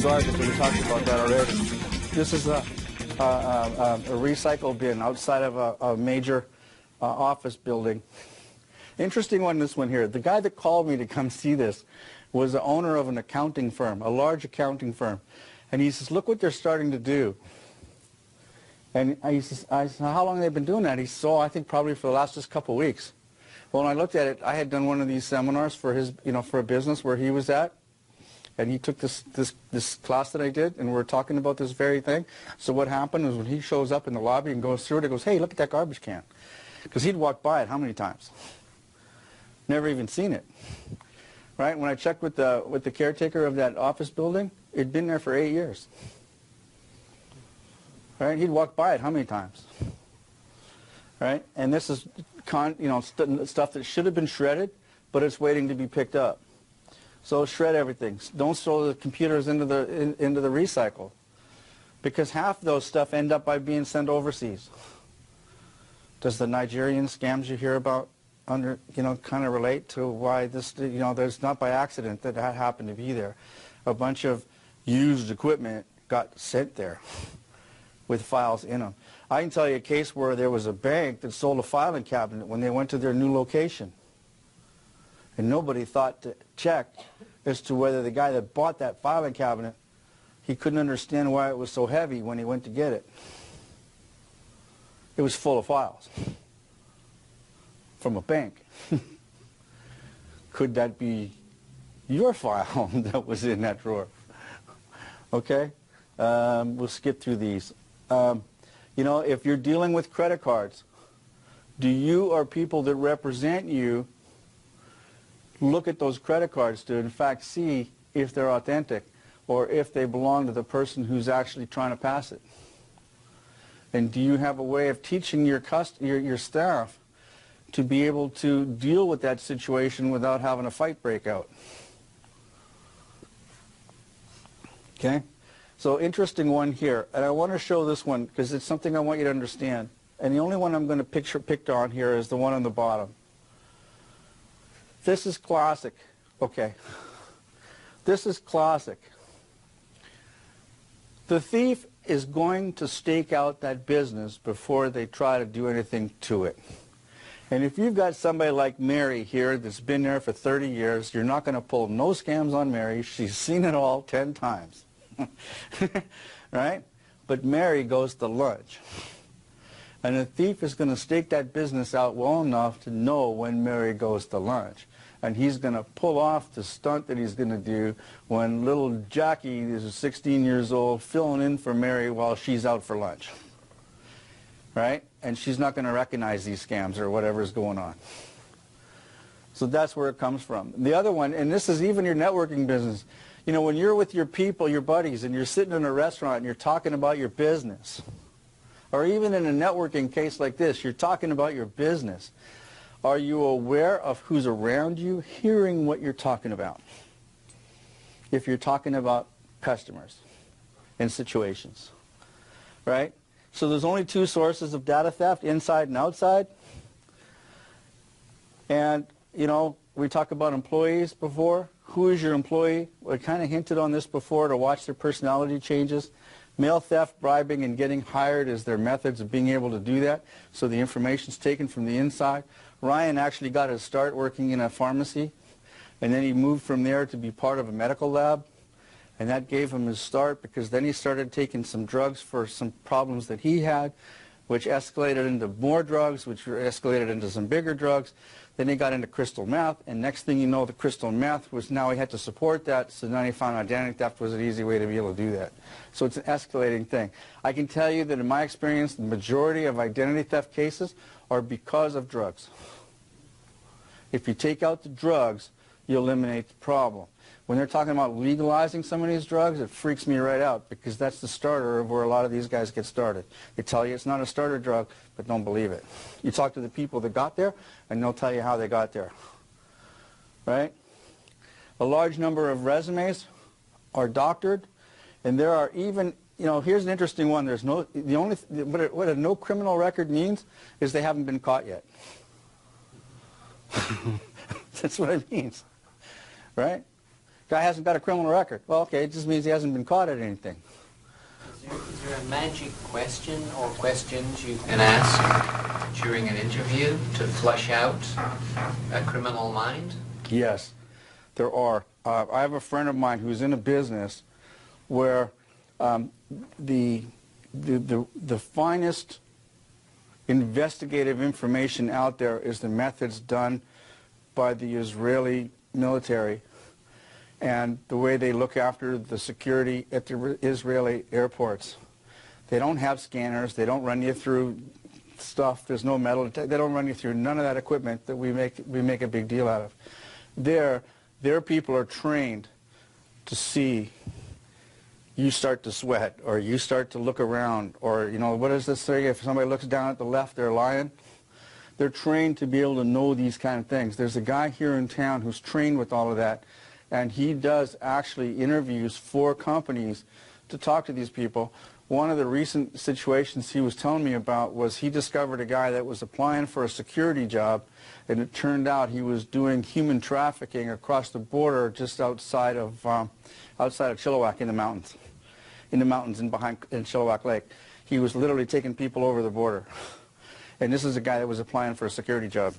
Garbage, we talked about that already. This is a recycle bin outside of a major office building. Interesting one, this one here. The guy that called me to come see this was the owner of an accounting firm, a large accounting firm. And he says, look what they're starting to do. And I said, how long have they been doing that? He said, oh, I think probably for the last just couple of weeks. Well, when I looked at it, I had done one of these seminars for his, for a business where he was at. And he took this class that I did, and we were talking about this very thing. So what happened is when he shows up in the lobby and goes through it, he goes, hey, look at that garbage can. Because he'd walked by it how many times? Never even seen it. Right? When I checked with the caretaker of that office building, it'd been there for 8 years. Right? He'd walked by it how many times? Right? And this is stuff that should have been shredded, but it's waiting to be picked up. So shred everything. Don't throw the computers into the recycle, because half those stuff end up by being sent overseas. Does the Nigerian scams you hear about kind of relate to why this? There's not by accident that happened to be there. A bunch of used equipment got sent there with files in them. I can tell you a case where there was a bank that sold a filing cabinet when they went to their new location. And nobody thought to check as to whether the guy that bought that filing cabinet, he couldn't understand why it was so heavy when he went to get it. It was full of files from a bank. Could that be your file that was in that drawer? Okay? We'll skip through these. If you're dealing with credit cards, do you or people that represent you look at those credit cards to, in fact, see if they're authentic or if they belong to the person who's actually trying to pass it? And do you have a way of teaching your staff to be able to deal with that situation without having a fight break out? Okay? So interesting one here. And I want to show this one because it's something I want you to understand. And the only one I'm going to pick on here is the one on the bottom. This is classic. Okay. This is classic. The thief is going to stake out that business before they try to do anything to it. And if you've got somebody like Mary here that's been there for 30 years, you're not going to pull no scams on Mary. She's seen it all 10 times. Right? But Mary goes to lunch. And the thief is going to stake that business out well enough to know when Mary goes to lunch. And he's going to pull off the stunt that he's going to do when little Jackie is 16 years old filling in for Mary while she's out for lunch. Right? And she's not going to recognize these scams or whatever's going on. So that's where it comes from. The other one, and this is even your networking business. When you're with your people, your buddies, and you're sitting in a restaurant and you're talking about your business, or even in a networking case like this, you're talking about your business. Are you aware of who's around you hearing what you're talking about? If you're talking about customers and situations, right? So there's only two sources of data theft, inside and outside. And, we talked about employees before. Who is your employee? I kind of hinted on this before, to watch their personality changes. Mail theft, bribing, and getting hired is their methods of being able to do that. So the information's taken from the inside. Ryan actually got his start working in a pharmacy, and then he moved from there to be part of a medical lab, and that gave him his start, because then he started taking some drugs for some problems that he had, which escalated into more drugs, which escalated into some bigger drugs. Then he got into crystal meth, and next thing you know, the crystal meth was, now he had to support that, so now he found identity theft was an easy way to be able to do that. So it's an escalating thing. I can tell you that in my experience, the majority of identity theft cases are because of drugs. If you take out the drugs, you eliminate the problem. When they're talking about legalizing some of these drugs, it freaks me right out, because that's the starter of where a lot of these guys get started. They tell you it's not a starter drug, but don't believe it. You talk to the people that got there, and they'll tell you how they got there. Right? A large number of resumes are doctored, and there are even, you know, here's an interesting one. There's no, what a no criminal record means is they haven't been caught yet. That's what it means, right? Guy hasn't got a criminal record. Well, okay, it just means he hasn't been caught at anything. Is there a magic question or questions you can ask during an interview to flush out a criminal mind? Yes, there are. I have a friend of mine who's in a business where the finest investigative information out there is the methods done by the Israeli military and the way they look after the security at the Israeli airports. They don't have scanners. They don't run you through stuff. There's no metal. They don't run you through none of that equipment that we make a big deal out of. Their people are trained to see you start to sweat, or you start to look around, or, you know, what does this say? If somebody looks down at the left, they're lying. They're trained to be able to know these kind of things. There's a guy here in town who's trained with all of that, and he does actually interviews for companies to talk to these people. One of the recent situations he was telling me about was he discovered a guy that was applying for a security job, and it turned out he was doing human trafficking across the border just outside of Chilliwack in the mountains and behind in Chilliwack Lake. He was literally taking people over the border. And this is a guy that was applying for a security job.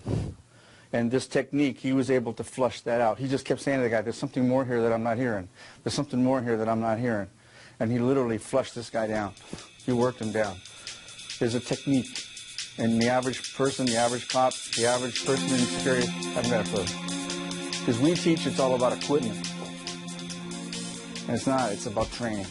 And this technique, he was able to flush that out. He just kept saying to the guy, there's something more here that I'm not hearing. There's something more here that I'm not hearing. And he literally flushed this guy down. He worked him down. There's a technique. And the average person, the average cop, the average person in security haven't got a clue. Because we teach it's all about equipment. And it's not. It's about training.